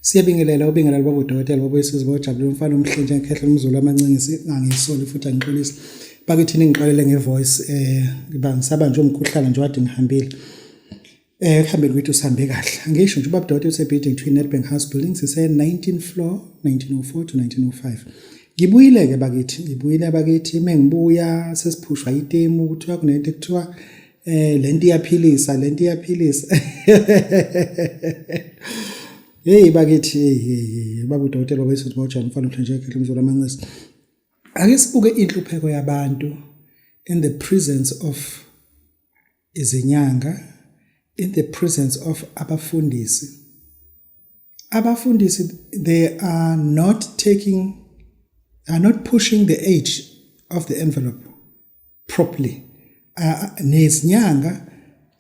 Siyabingelela ubingelela babo dokotela babo isizwe bojabule umfana omhlentshe ekhehla umzulu amancingisi angisoli futhi angiqolisi bakithi ningiqalele ngevoice ngiba ngisaba nje umkhuhlane nje wade ngihambile ekuhambeni kwethu sihambe kahle angisho nje ubaba dokotela usebuilding between Nedbank House Buildings ise 19th floor 1904 to 1905 ngibuyile ke bakithi mengibuya sesiphushwa itemu kuthiwa kunento ekuthiwa lento iyaphilisa hey bakithi baba dokotela baba isizwe bojabule umfana omhlentshe ekhehla umzulu amancingisi ake sibuke inhlupheko yabantu in the presence of izinyanga, in the presence of abafundisi. Abafundisi, they are not pushing the age of the envelope properly. Nezinyanga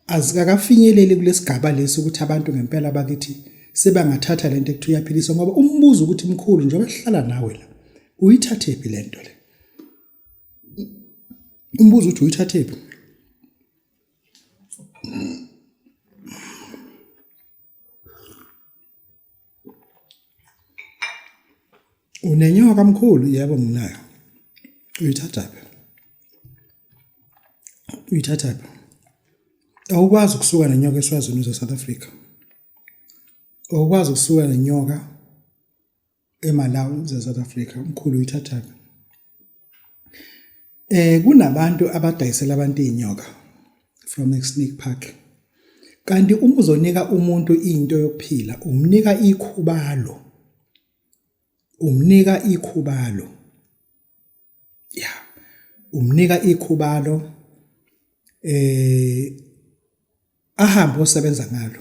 azikakafinyeleli kulesigaba lesi ukuthi abantu ngempela bakithi sebangathatha lento ekuthiwa iyaphilisa ngoba umbuzo ukuthi mkhulu njengoba sihlala nawe la uyithathephi lento le umbuzo uthi uyithathephi unenyoka mkhulu yebo nginayo uyithathaphi awukwazi ukusuka nenyoka eSwazini uze South Africa awukwazi ukusuka nenyoka eMalawi uze South Africa mkhulu uyithathaphi kunabantu abadayisela abantu inyoka from next sneak park kanti uma uzonika umuntu into yokuphila umnika ikhubalo umnika ikhubalo ahambe osebenza ngalo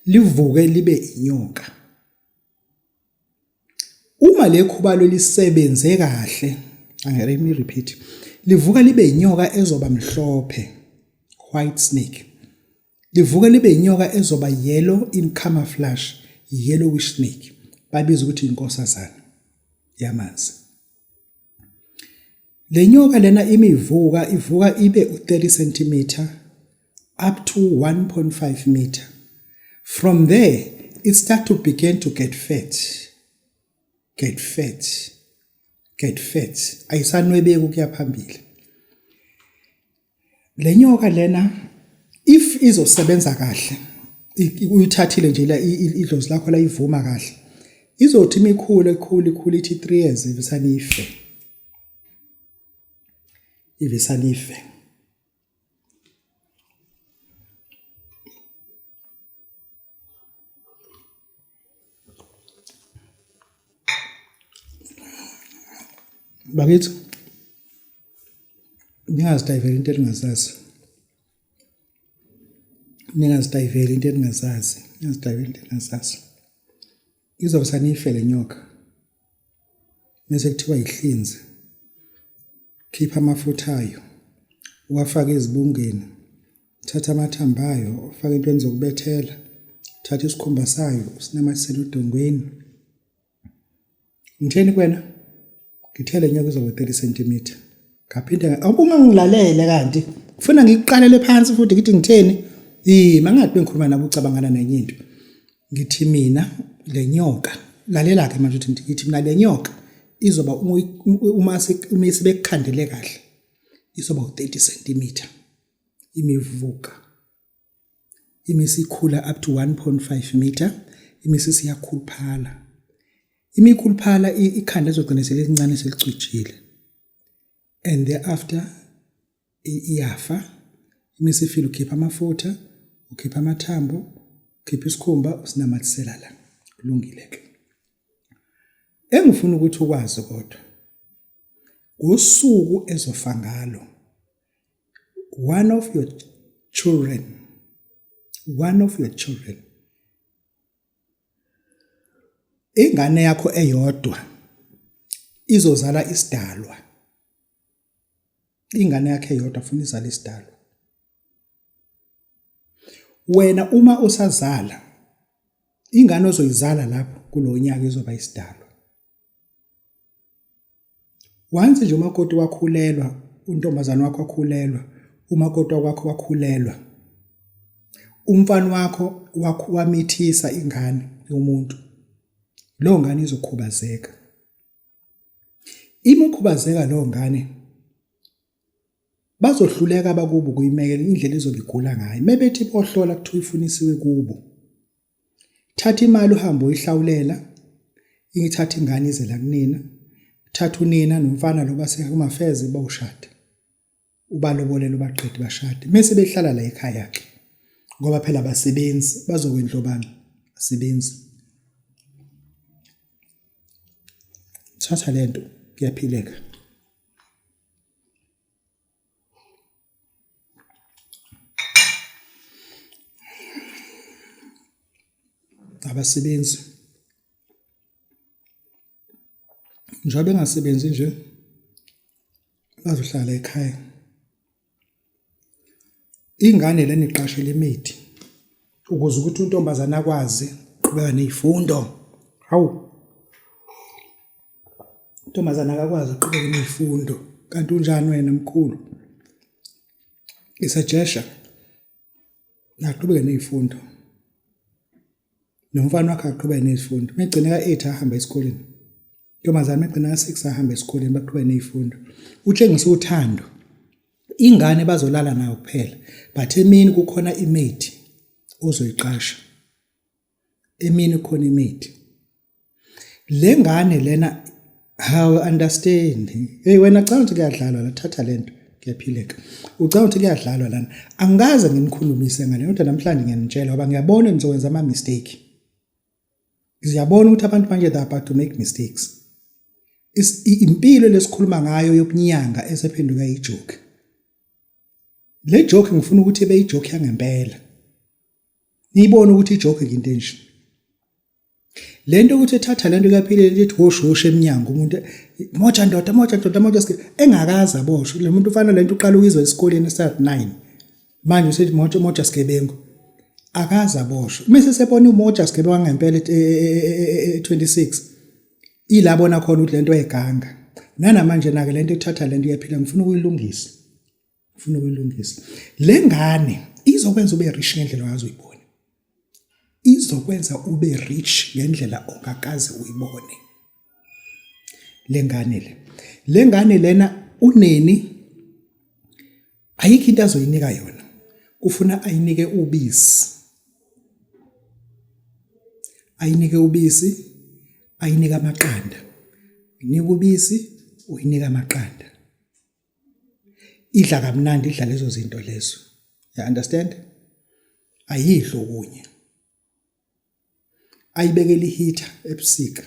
livuke libe inyoka uma lekhubalo lisebenze kahle let me repeat livuka libe inyoka ezoba mhlophe white snake livuka libe inyoka ezoba yellow in camouflage yellowish snake babiza ukuthi inkosazana yamanzi le nyoka lena ivuka ibe 30 cm up to 1.5 meter from there it start to begin to get fat ayisanwebeki ukuya phambili le nyoka lena if izosebenza kahle uyithathile nje la idlozi lakho la ivuma kahle izothi imikhulu ithi 3 years ivesanife bakithi ningazidayiveli into engazazi izobusanife le nyoka mase kuthiwa ihlinze khipha amafutha ayo uwafaka ezibungeni thatha amathambo ayo ufake into enizokubethela thatha isikhumba sayo usinamathisela udongweni ngitheni kwena ngithele nyoka izoba 30 cm ngaphinde awubungangilalele kanti ufuna ngiqalele phansi futhi ngithi ngitheni mangathi bengikhuluma nabo ucabangana nenye into ngithi mina le nyoka lalela ke manje ukuthi ngithi mina le nyoka izoba uma sebekukhandele kahle izoba 30 cm imivuka imisikhula up to 1.5 meter imisiyakhuluphala imikhuluphala ikhanda ezogcina selincane selicijile and thereafter iyafa imisifile ukhipha amafutha ukhipha amathambo ukhipha isikhumba usinamathisela la kulungile ke engifuna ukuthi ukwazi kodwa usuku ezofa ngalo one of your children ingane yakho eyodwa izozala isidalwa ingane yakhe eyodwa ufuna izala isidalwa wena uma usazala ingane ozoyizala lapho kulonyaka izoba isidalwa once nje umakoti wakhulelwa untombazana wakho wakhulelwa umakoti wakho wakhulelwa umfana wakho wamithisa ingane yomuntu lo ngane izokhubazeka. Uma ukhubazeka lo ngane bazohluleka abakubo kuyimekela indlela ezobe igula ngayo. Mebethi bohlola kuthiwa ifunisiwe kubo, thatha imali uhambe uyihlawulela, ingithatha ingane ize la kunina, thatha unina nomfana lo basekumafeze bawushada, ubalobolela ubaqede bashade, mase behlala la ekhaya ke, ngoba phela abasebenzi bazokwenza obani, asebenzi. Thatha lento kuyaphileka. Abasebenzi njengoba bengasebenzi nje bazohlala ekhaya. Ingane lena iqashele imedi ukuze ukuthi untombazana akwazi uqhubeka nezifundo. Hawu, untombazana akakwazi uqhubeka nezifundo, kanti unjani wena mkhulu? Isajesha naqhubeka nezifundo. Nomfana wakhe aqhubeka nezifundo. Megcina ka-8 ahamba esikoleni. Intombazana megcina ka-6 ahamba esikoleni baqhubeka nezifundo. Utshengisa uthando. Ingane bazolala nayo kuphela, but emini kukhona imate ozoyiqasha. Emini kukhona imate. Le ngane lena how understand. Hey wena cha ukuthi kuyadlalwa la, thatha lento kuyaphileka. Ucanga ukuthi kuyadlalwa lana. Angikaze nginikhulumise ngale kodwa namhlanje ngiyanitshela ngoba ngiyabona nizokwenza ama mistake. Ngiyabona ukuthi abantu manje they are about to make mistakes. Impilo lesikhuluma ngayo yokunyanga esephenduka ijoke. Le joke ngifuna ukuthi ibe ijoke yangempela. Niyibone ukuthi ijoke into enje. Lento ukuthi ethatha lento kuyaphilela lithi woshoshe eminyango umuntu moja ndoda engakazi aboshwe. Le muntu ufana lento uqala ukuyizwa esikoleni esat9. Manje usethi moja sikebengu. Akazi aboshwe. Mase sebona umoja sikebengu ngempela 26. Ilabona khona ukuthi lento ayiganga. Nanamanje nake lento ethatha lento iyaphila ngifuna ukuyilungisa. Le ngane izokwenza ube rich ngendlela ongazi uyibone. Izokwenza ube rich ngendlela ongakazi uyibone. Le ngane lena uneni ayikho into azoyinika yona. Ufuna ayinike ubisi. Ayinike ubisi, ayinike amaqanda. Inika ubisi, uyinika amaqanda. Idla kamnandi, idla lezo zinto lezo. You understand? Ayidlo kunye. Ayibekele ihita ebusika.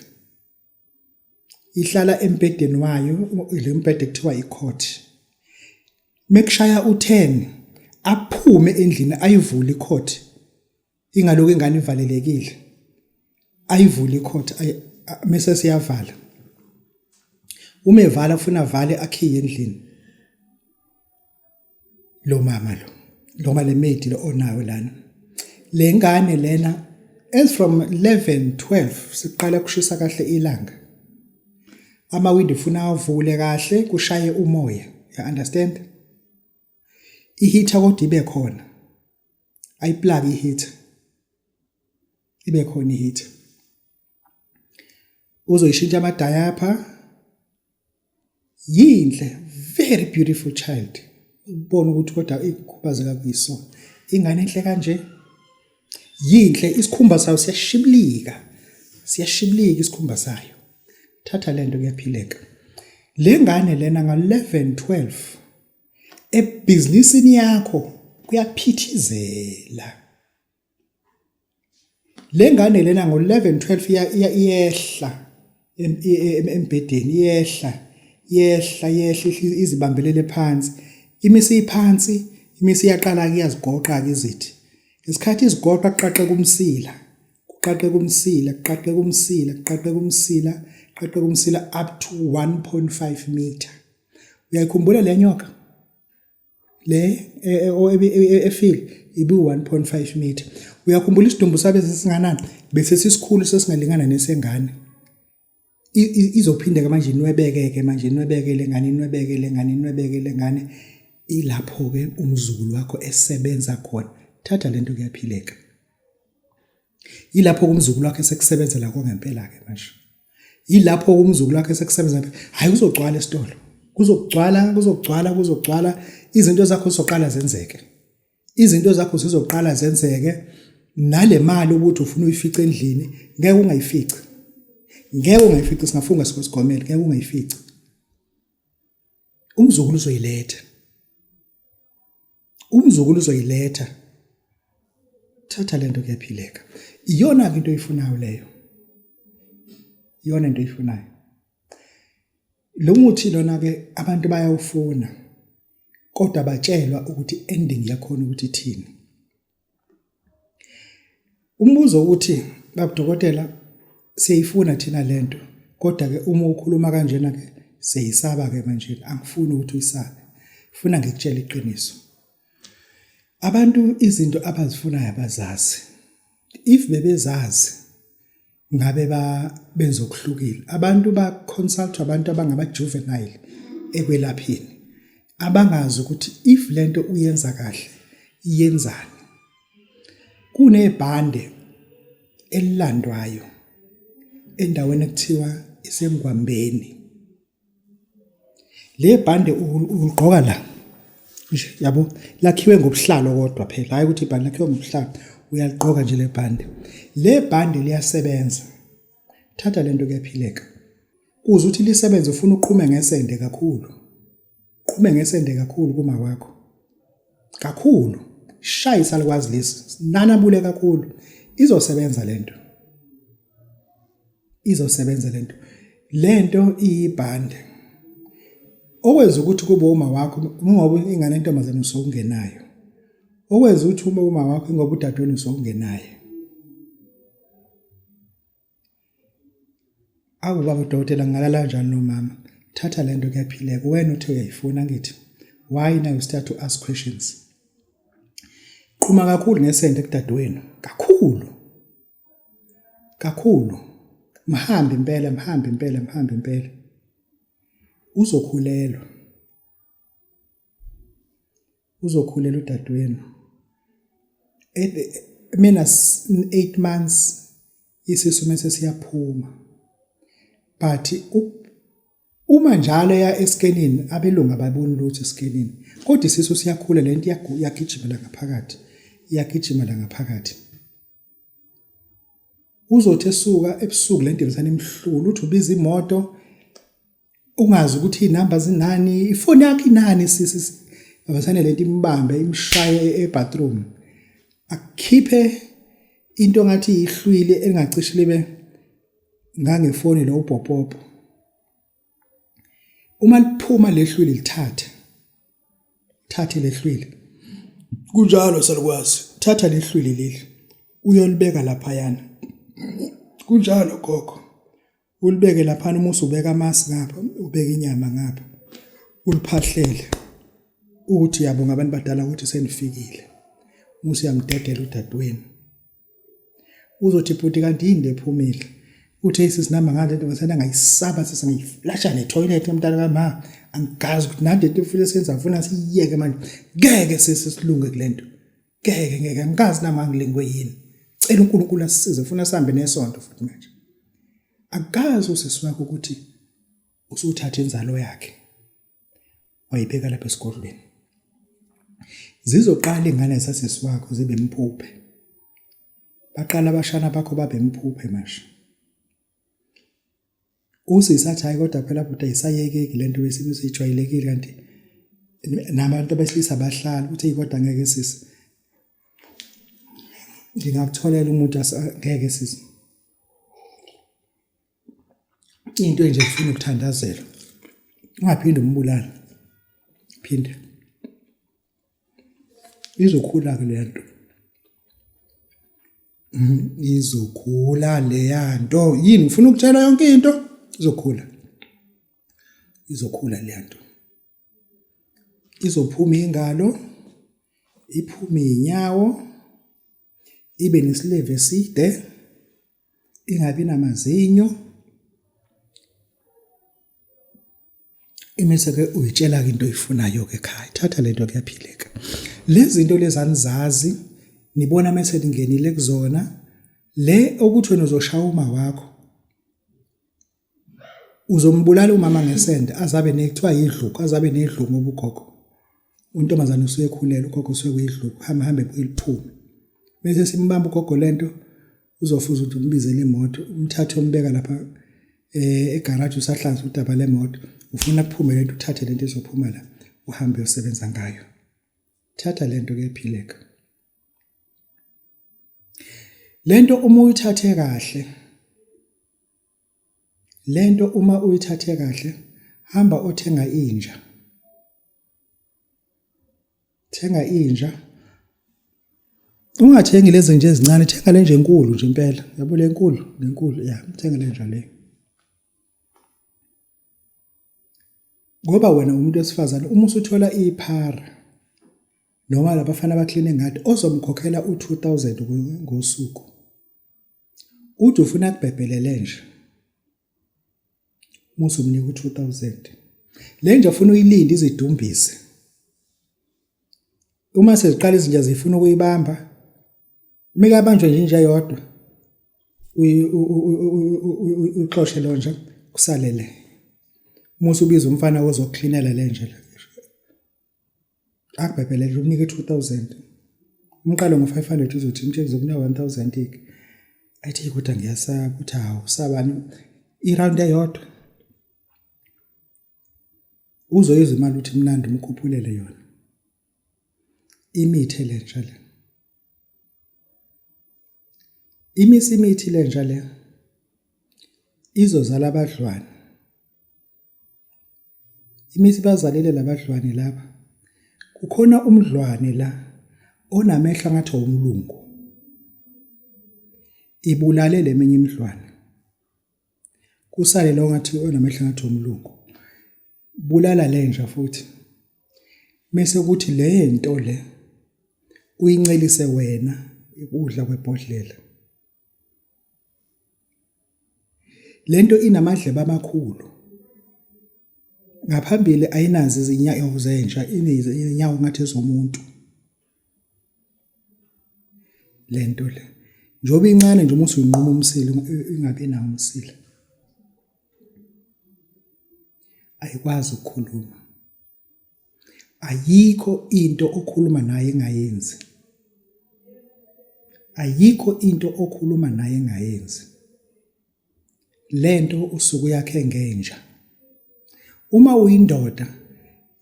Ihlala embhedeni wayo, le mbhede kuthiwa ikhothi. Mekushaya u10, aphume endlini ayivule ikhothi. Ingaloku ingane ivalelekile. Ayivule ikhothi, mase siyavala. Uma evala ufuna avale akhiye endlini. Lo mama lo le maid lo onayo lana. Le ngane lena as from 11-12 siqala kushisa kahle ilanga. Amawindi ufuna avule kahle kushaye umoya. You understand? Iheater kodwa ibe khona. Ayiplug iheater. Ibe khona iheater. Uzoyishintsha ama diaper. Yinhle, very beautiful child. Ubona ukuthi kodwa ikhubazeka kuyisona. Ingane enhle kanje. Yinhle, isikhumba sayo siyashibilika isikhumba sayo. Thatha lento kuyaphileka. Le ngane lena nga-11-12 ebhizinisini yakho kuyaphithizela. Le ngane lena ngo-11-12 iyehla embhedeni, iyehla izibambelele phansi. Imisi iphansi, imisi iyaqala kuyazigoqa ke izithi. Isikhathi izigoqa kuqaqe kumsila up to 1.5 meter. Uyayikhumbula le nyoka? Le efile ibi 1.5 meter. Uyakhumbula isidumbu sabe sesinganani? Bese sisikhulu sesingalingana nesengane. Izophindeka manje inwebeke le ngane. Ilapho ke umzukulu wakho esebenza khona. Thatha lento kuyaphileka. Yilapho umzukulu wakhe sekusebenzela ngempela ke manje. Yilapho umzukulu wakhe sekusebenza hayi kuzogcwala esitolo. Kuzogcwala izinto zakho zizoqala zenzeke. Izinto zakho zizoqala zenzeke nale mali ukuthi ufuna uyifice endlini ngeke ungayifici. Ngeke ungayifici singafunga sikwesigomela ngeke ungayifici. Umzukulu uzoyiletha. Umzukulu uzoyiletha. Thatha lento kuyaphileka. Iyona into oyifunayo leyo. Iyona into oyifunayo. Lo muthi lona ke abantu bayawufuna kodwa batshelwa ukuthi ending yakhona ukuthi ithini. Umbuzo ukuthi babudokotela siyifuna thina lento kodwa ke uma ukhuluma kanjena ke siyisaba ke manje angifuni ukuthi uyisabe. Ufuna ngikutshela iqiniso. Abantu izinto abazifunayo abazazi. If bebezazi ngabe benzokuhlukile. Abantu ba-consult abantu abangaba-juvenile ekwelapheni. Abangazi ukuthi if lento uyenza kahle, iyenzani. Kunebhande elilandwayo endaweni ekuthiwa iseMgwambeni. Le bhande uligqoka la. Yabo, lakhiwe ngobuhlalo kodwa phela. Hayi ukuthi ibhande lakhiwe ngobuhlalo. Uyaligqoka nje le bhande. Le bhande liyasebenza. Thatha lento kuyaphileka. Kuze uthi lisebenze ufuna uqhume ngesende kakhulu. Qhume ngesende kakhulu kuma kwakho. Kakhulu. Shayisa likwazi lesi. Nanabule kakhulu. Izosebenza lento. Izosebenza lento. Lento iyibhande. Okwenza ukuthi kube uma wakho ngoba ingane entombazane usokungenayo. Okwenza ukuthi uma wakho ngoba udadewenu usokungenayo. Akubaba udokotela ngalala kanjani nomama. Thatha lento kuyaphileka. Wena uthe uyayifuna ngithi. Why now you start to ask questions? Qhuma kakhulu ngesende kudadewenu. Kakhulu. Mhambe impela. Uzokhulelwa udadewenu. Mina 8 months isisu mase siyaphuma. But uma njalo ya eskenini abelungu ababoni lutho eskenini. Kodwa isisu siyakhula lento iyagijimela ngaphakathi. Uzothi esuka ebusuku lento imsana emhlulu uthi ubiza imoto ungazi ukuthi inamba zinani ifoni yakhe inani sisi abasane lento imbambe imshaye ebathroom akukhiphe into ngathi ihlwile engacishi libe ngangefoni lo upopopo uma liphuma lehlwile lithathe lehlwile kunjalo salukwazi thatha lehlwile leli uyolibeka lapha yana kunjalo gogo ulibeke lapha uma usubeka amasi ngapha ubeka inyama ngapha uliphahlele ukuthi yabo ngabantu badala ukuthi senifikile usiyamdedela udadewenu uzothi bhuti kanti yini lephumile uthe isisinamba ngale nto ngisena ngayisaba sesingayiflasha netoilet emntana kama angigazi ukuthi nade into futhi senza ufuna siyeke manje ngeke sesilunge kulento ngeke angazi nama ngilingwe yini cela uNkulunkulu asisize ufuna sihambe nesonto futhi manje akazi usisiwakho ukuthi usuthatha inzalo yakhe wayibeka lapha esigodlweni zizoqala ingane zasesiwakho zibe imphuphe baqala abashana bakho babe imphuphe manje usisathi hayi kodwa phela bhuti ayisayekeki lento besime sijwayelekile kanti nabantu besilisa abahlala uthi kodwa ngeke sisi ngingakutholela umuntu ngeke sisi into nje ufuna ukuthandazela ungaphinde umbulala phinde izokhula ke lento izokhula leyanto yini ufuna ukutshela yonke into izokhula leyanto izophuma ingalo iphuma inyawo ibe nesileve eside ingabi namazinyo imise ke uyitshela into oyifunayo ke ekhaya thatha lento kuyaphileka lezi zinto lezi anizazi nibona mase lingenile kuzona le ukuthi wena uzoshaya uma wakho uzombulala umama ngesende azabe nekuthiwa yidluku azabe nedluku ngoba ugogo untomazana usuyekhulelwa ugogo usuyekuyidluku hambe eliphume bese simbamba ugogo lento uzofuza ukuthi umbizele imoto umthathe umbeka lapha egarage usahlanza udaba lemoto ufuna kuphume lento uthathe lento ezophuma la uhambe uyosebenza ngayo thatha lento ke phileka lento uma uyithathe kahle lento uma uyithathe kahle hamba othenga inja thenga inja ungathengi lezi nje ezincane thenga le nje enkulu nje impela yabo le nkulu ya thenga le nje le ngoba wena umuntu wesifazane uma usuthola iphara noma labafana abaclean engadi ozomkhokhela u2000 ngosuku uthi ufuna kubhebhelele nje musu umnika u2000 le nje ufuna uyilinde izidumbise uma seziqala izinja zifuna ukuyibamba mika abanjwe nje inja yodwa uxoshe lonje kusalele musu ubiza umfana ozokuklinela le nje akubhebhelele umnika 2000 umqalo ngo500 uzothi mthe ngizokuna 1000 iki athi kodwa ngiyasaba uthi hawu sabani iround eyodwa uzoyiza imali uthi mnandi umkhuphulele yona imithi le nje le imithi le nje le izozala abadlwane imithi bazalele labadlwane lapha kukhona umdlwane la onamehla ngathi umlungu ibulale leminye imidlwane kusale lo ngathi onamehla ngathi umlungu bulala le nje futhi mase kuthi le nto le uyincelise wena ukudla kwebhodlela lento inamadlebe amakhulu ngaphambili ayinazi izinyawo zenja inezinyawo ngathi ezomuntu lento le njobe incane nje uma usuyinquma umsila ingabe nawo umsila ayikwazi ukukhuluma ayikho into okhuluma naye engayenzi ayikho into okhuluma naye engayenzi lento usuku yakhe ngenja uma uyindoda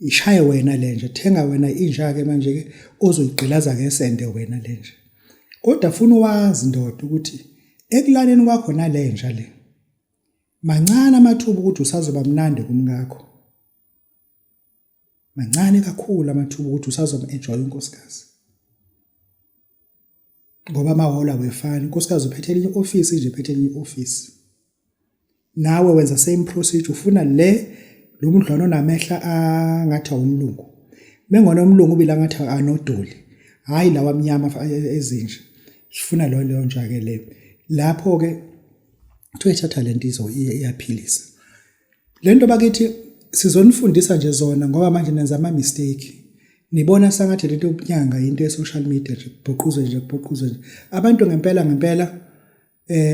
ishaye wena lenje thenga wena inja ke manje ke ozoyigqilaza ngesende wena lenje kodwa ufuna wazi indoda ukuthi ekulaleni kwakho nalenja le mancane amathuba ukuthi usazoba mnandi kumngakho mancane kakhulu amathuba ukuthi usazoba enjoy unkosikazi ngoba amahola wefana unkosikazi uphethe enye office nje uphethe enye office nawe wenza same procedure ufuna lo mdlwana onamehla angathi umlungu mengona umlungu ubila ngathi anodoli hayi lawa amnyama ezinje sifuna lo nje ke le lapho ke kuthiwa talent iyaphilisa lento bakithi sizonifundisa nje zona ngoba manje nenza ama mistake nibona sangathi lento yobunyanga into ye social media nje kubhoquzwe nje abantu ngempela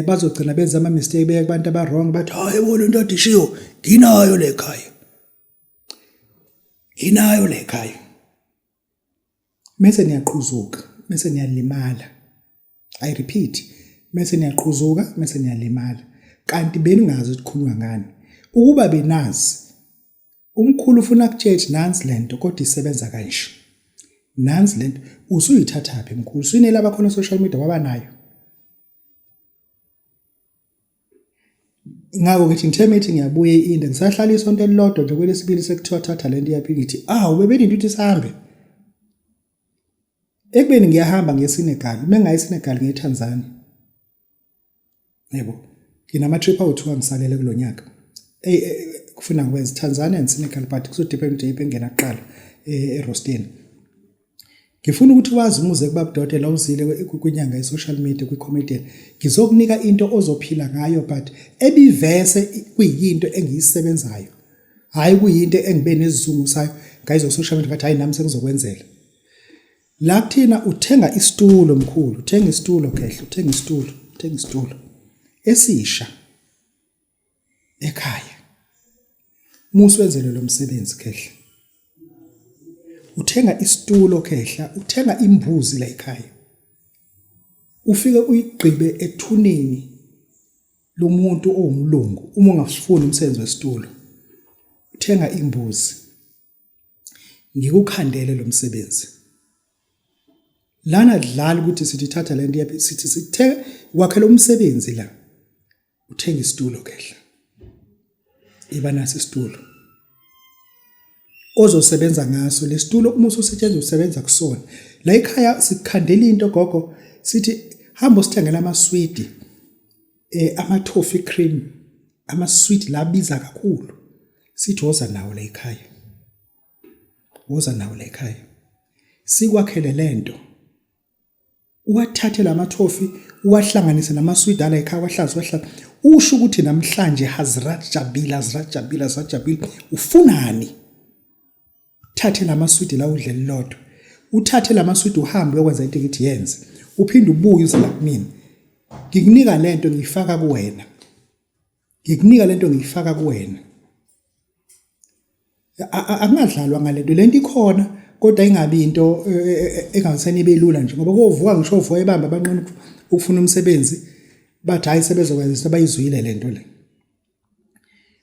bazogcina benza ama mistake beke kubantu aba wrong bathi hayi bona into adishiyo nginayo le ekhaya mase niyaqhuzuka mase niyalimala I repeat mase niyaqhuzuka mase niyalimala kanti beningazi ukukhuluma ngani ukuba benazi umkhulu ufuna ukutshetsha nansi lento kodwa isebenza kanje nansi lento usuyithatha phi mkhulu uyinela abakhona social media wabanayo ngako ngithi ngithemeti ngiyabuye inde ngisahlala isonto elilodwa nje kwelesibili sekuthiwa thatha lento yaphi ngithi ubebeni into ukuthi sihambe ekubeni ngiyahamba ngiye eSenegal mengayi eSenegal ngiye eTanzania yebo nginama trip awu2 ngisalele kulonyaka kufuna ngikwenza Tanzania and Senegal but kuzodepend nje ibengena kuqala eRosten ngifuna ukuthi wazi umuze kubabudote la uzile kwinyanga ye-social media kwi-comedian ngizokunika into ozophila ngayo but ebivese kuyinto engiyisebenzayo hayi kuyinto engibe nesizungu sayo ngayizo social media bathi hayi nami sengizokwenzela la kuthina uthenga isitulo mkhulu uthenga isitulo kehle uthenga isitulo uthenga isitulo esisha ekhaya. Musu wenzele lo msebenzi Khehla. Uthenga isitulo Khehla, uthenga imbuzi la ekhaya. Ufike uyigqibe ethuneni lomuntu owumlungu uma ungasifuni umsebenzi wesitulo. Uthenga imbuzi. Ngikukhandele lo msebenzi. Lana dlala ukuthi sithi thatha lento yapi sithi sithe wakhela umsebenzi la. Uthenga isitulo Khehla. Iba naso isitulo ozosebenza ngaso. Lesitulo uma ususetshenziswa usebenza kusona. La ekhaya sikhandela into gogo sithi hamba usithengela amaswidi ama-toffee cream, ama-sweet labiza kakhulu. Sithi woza nawo la ekhaya. Woza nawo la ekhaya. Sikwakhele lento. Uwathathe lama-toffee, uwahlanganise namaswidi ala ekhaya, wahlanza. Usho ukuthi namhlanje Hazrat Jabila, ufunani? Thathe lamaswidi la udle lodwa. Uthathe lamaswidi uhambe uyokwenza into ekithi yenze. Uphinde ubuye uze la kumina. Ngikunika lento ngiyifaka kuwena. Ngikunika lento ngiyifaka kuwena. Akungadlalwa ngalento. Lento ikhona kodwa ingabi into engaseni ibe lula nje ngoba kovuka ngisho uvuka ebamba abanqono ukufuna umsebenzi bathi hayi sebezokwenza bayizwile lento le.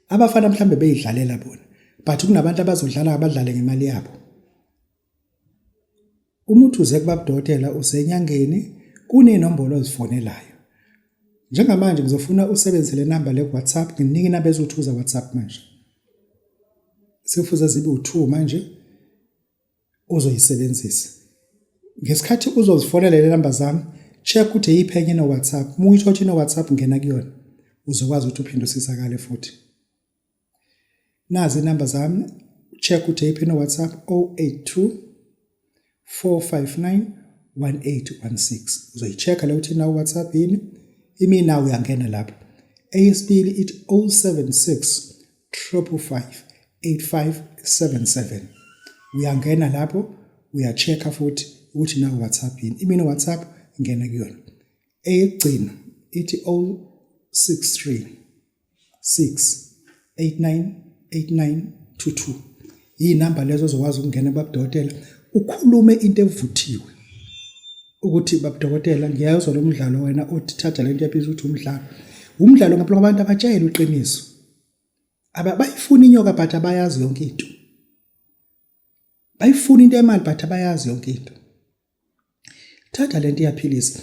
Abafana mhlambe beyidlalela bona but kunabantu abazodlala abadlale ngemali yabo. Umuntu uze kubabudokotela usenyangeni kunenombolo ozifonelayo. Njengamanje ngizofuna usebenzele number le WhatsApp, nginike inamba ezothuza WhatsApp manje. Sefuza zibe u2 manje uzoyisebenzisa. Ngesikhathi uzozifonela le number zami, check ukuthi eyiphenye no WhatsApp. Muyithothi no WhatsApp ngena kuyona. Uzokwazi ukuthi uphinde usizakale futhi. Nazi inamba zami, check ukuthi eyiphenye no WhatsApp 082 459 1816. Uzoyichecka la uthi na WhatsApp yini. Imi na uyangena lapho. Eyesibili it 076 555 8577. Uyangena lapho uyachecka futhi ukuthi na WhatsApp yini. Imi no WhatsApp ngena kuyona. Eyegcina ithi 063 689 8922. Inamba lezo ozokwazi ukungena babudokotela ukhulume into evuthiwe. Ukuthi babudokotela ngiyazwa lo mdlalo wena othi thatha lento yaphezulu uthi umdlalo. Umdlalo ngaphela kwabantu abatshayela uqiniso. Bayifuna inyoka but abayazi yonke into. Bayifuna into emali but abayazi yonke into. Thatha lento yaphilisa.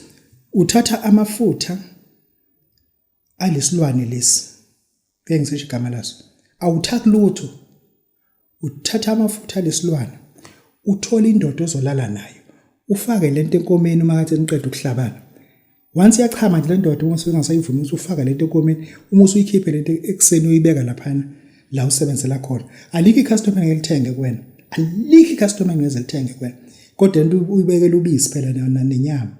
Uthatha amafutha alisilwane lesi. Ngeke ngisho igama laso. Awuthathi lutho. Uthatha amafutha alisilwane. Uthola indoda ozolala nayo. Ufake lento enkomeni uma ngathi niqeda ukuhlabana. Once iyachama nje le ndoda uma usungasayivumi ukuthi ufaka lento enkomeni, uma usuyikhiphe lento ekseni uyibeka laphana la usebenzela khona. Alikho icustomer ngelithenge kuwena. Alikho icustomer ngezelithenge kuwena. Kodwa into uyibekela ubisi phela nenyama.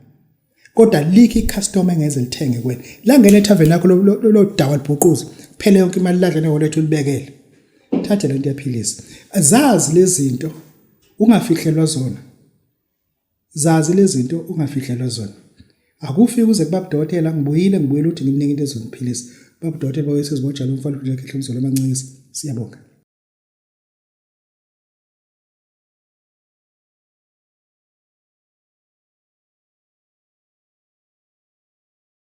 Kodwa alikho icustomer ngezelithenge kuwena. La ngene ethaveni lakho lo dawa libhuquza, phela yonke imali ladla newolethu libekele. Thatha lento yaphilisa. Zazi lezi zinto ungafihlelwa zona. Zazi lezi zinto ungafihlelwa zona. Akufiki uze kubabudokotela ngibuyile uthi nginike into ezongiphilisa. Babudokotela bawesizibojalo umfana nje Khehla Mzolo amancinyisi. Siyabonga.